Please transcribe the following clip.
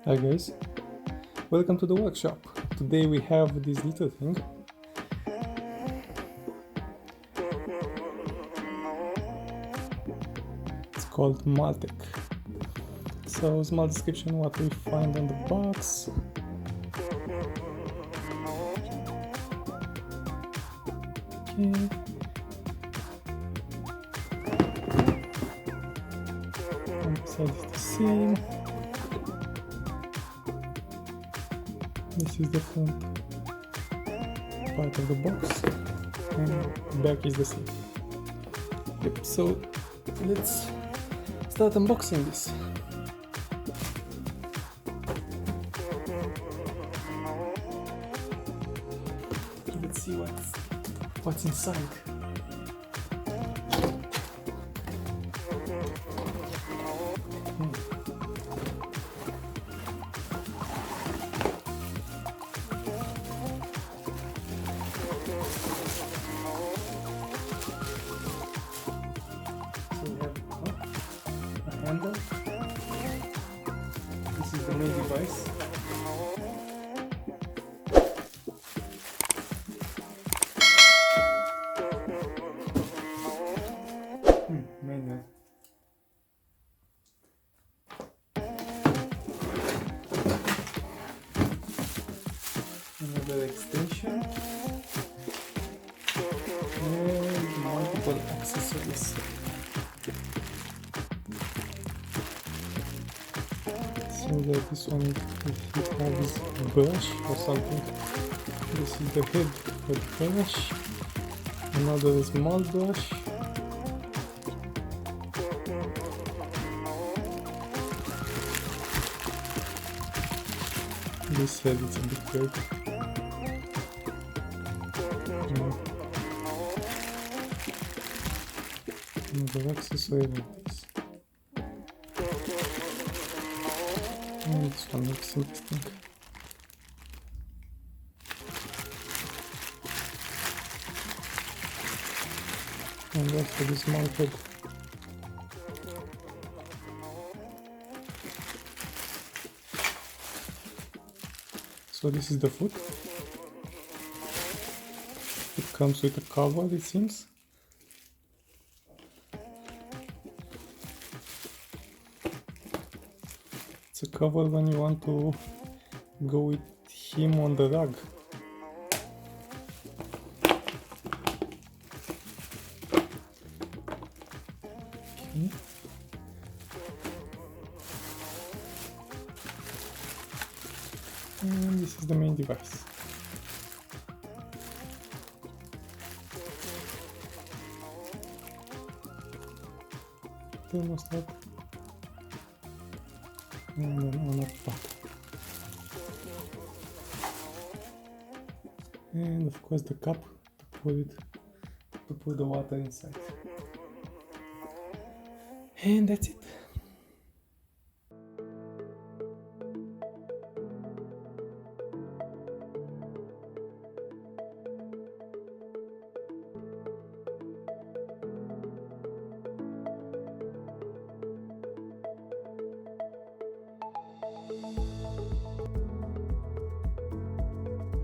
Hi guys, welcome to the workshop. Today we have this little thing. It's called Maltec. So small description what we find on the box. Okay. And beside is the same. This is the front part of the box, and back is the same. Yep, so let's start unboxing this. Let's see what's inside. So we have a handle. This is the main device. Manual. Another extension and multiple accessories. So that this one, if it has a brush or something, this is the head of the brush. Another small brush. This head is a bit big. Another accessory like this. And this one looks interesting. And also this small head. So this is the foot. It comes with a cover, it seems. It's a cover when you want to go with him on the rug. Okay. And this is the main device. Thermostat. And then on a pot. And of course the cup to put the water inside. And that's it.